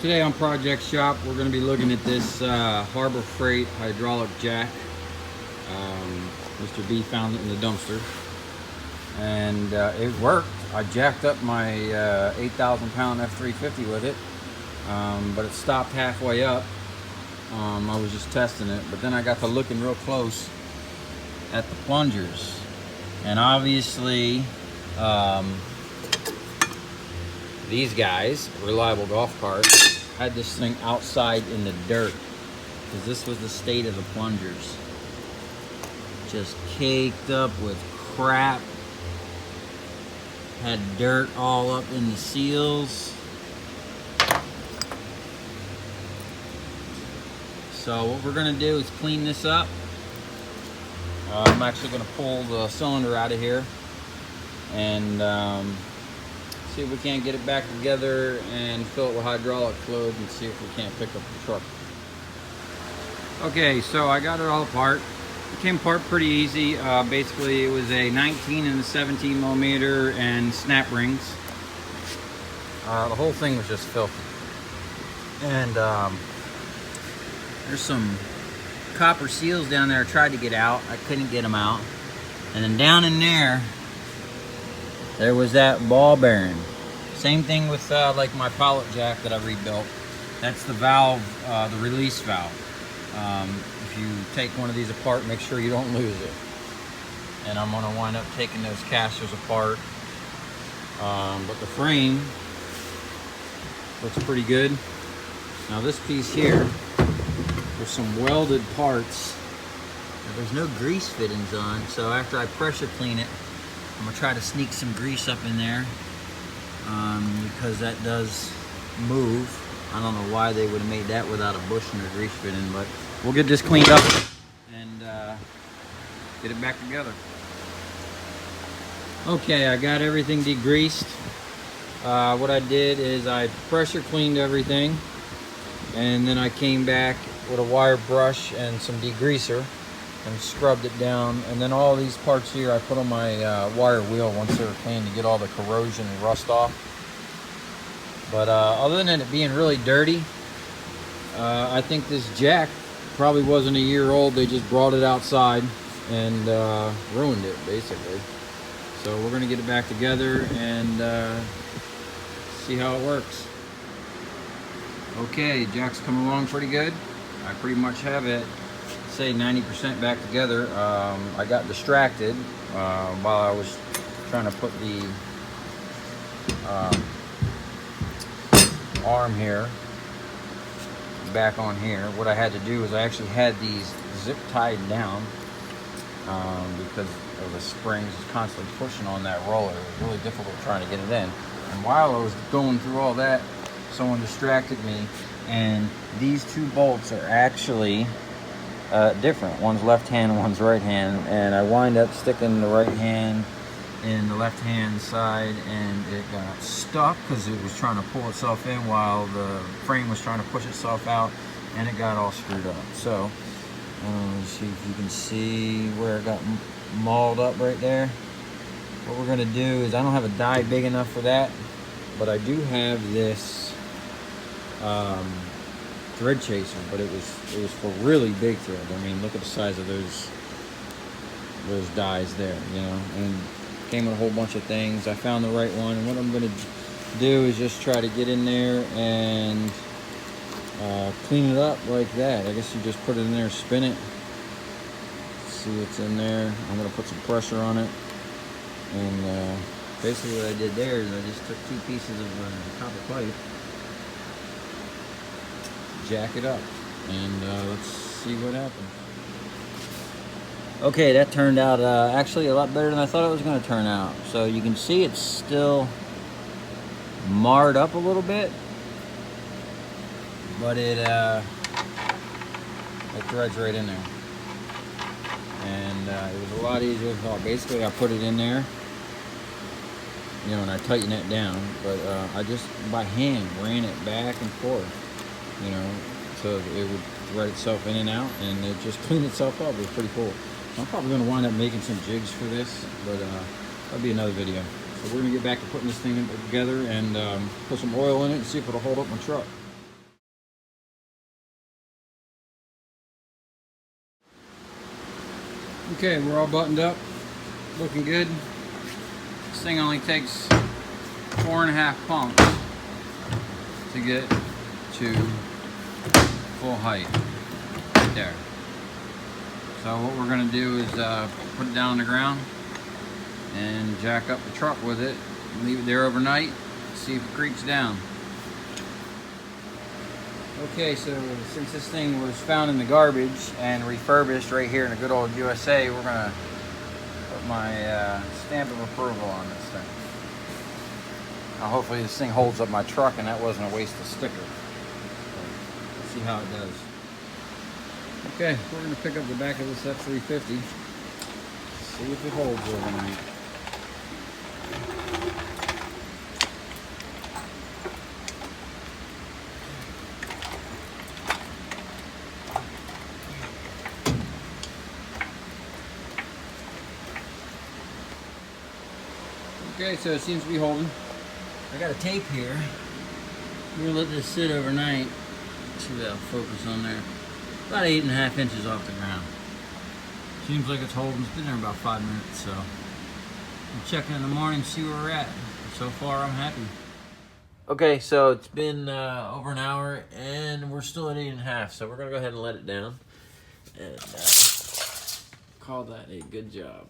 Today on Project Shop, we're going to be looking at this Harbor Freight hydraulic jack. Mr. B found it in the dumpster, and it worked. I jacked up my 8,000 pound F350 with it, but it stopped halfway up. I was just testing it, but then I got to looking real close at the plungers, and obviously these guys, Reliable Golf Cart, had this thing outside in the dirt because this was the state of the plungers. Just caked up with crap. Had dirt all up in the seals. So what we're gonna do is clean this up. I'm actually gonna pull the cylinder out of here and see if we can't get it back together and fill it with hydraulic fluid and see if we can't pick up the truck. Okay, so I got it all apart. It came apart pretty easy. Basically, it was a 19 and a 17 millimeter and snap rings. The whole thing was just filthy. And there's some copper seals down there I tried to get out. I couldn't get them out. And then down in there was that ball bearing. Same thing with like my pallet jack that I rebuilt. That's the valve, the release valve. If you take one of these apart, make sure you don't lose it. And I'm gonna wind up taking those casters apart. But the frame looks pretty good. Now this piece here, there's some welded parts. There's no grease fittings on, so after I pressure clean it, I'm gonna try to sneak some grease up in there because that does move. I don't know why they would have made that without a bushing or grease fitting, but we'll get this cleaned up and get it back together. Okay, I got everything degreased. What I did is I pressure cleaned everything, and then I came back with a wire brush and some degreaser and scrubbed it down. And then all these parts here I put on my wire wheel once they were clean to get all the corrosion and rust off. But other than it being really dirty, I think this jack probably wasn't a year old. They just brought it outside and ruined it, basically. So we're gonna get it back together and see how it works. Okay, jack's coming along pretty good. I pretty much have it, say 90% back together. I got distracted while I was trying to put the arm here back on here. What I had to do is I actually had these zip tied down because of the springs constantly pushing on that roller. It was really difficult trying to get it in. And while I was going through all that, someone distracted me, and these two bolts are actually different. One's left hand, one's right hand, and I wind up sticking the right hand in the left hand side, and it got stuck because it was trying to pull itself in while the frame was trying to push itself out, and it got all screwed up. So let's see if you can see where it got mauled up right there. What we're going to do is, I don't have a die big enough for that, but I do have this thread chaser, but it was for really big thread. I mean, look at the size of those dies there, you know, and came with a whole bunch of things. I found the right one, and what I'm going to do is just try to get in there and clean it up like that. I guess you just put it in there, spin it, see what's in there. I'm going to put some pressure on it, and basically what I did there is I just took two pieces of copper pipe, jack it up, and let's see what happens. Okay, that turned out actually a lot better than I thought it was going to turn out. So you can see it's still marred up a little bit, but it threads right in there, and it was a lot easier than I thought. Basically, I put it in there, you know, and I tighten it down, but I just by hand ran it back and forth, you know, so it would thread itself in and out, and it just cleaned itself up. It was pretty cool. I'm probably going to wind up making some jigs for this, but that'll be another video. So we're going to get back to putting this thing together and put some oil in it and see if it'll hold up my truck. Okay, we're all buttoned up, looking good. This thing only takes 4.5 pumps to get to full height, right there. So what we're gonna do is put it down on the ground and jack up the truck with it, leave it there overnight, see if it creeps down. Okay, so since this thing was found in the garbage and refurbished right here in the good old USA, we're gonna put my stamp of approval on this thing. Now hopefully this thing holds up my truck and that wasn't a waste of sticker. So, let's see how it does. Okay, we're gonna pick up the back of this F-350, see if it holds overnight. Okay, so it seems to be holding. I got a tape here. We're gonna let this sit overnight. See if that'll focus on there. About 8.5 inches off the ground. Seems like it's holding. It's been there about 5 minutes, so we'll check in the morning, see where we're at. So far, I'm happy. Okay, so it's been over an hour, and we're still at 8.5. So we're gonna go ahead and let it down, and call that a good job.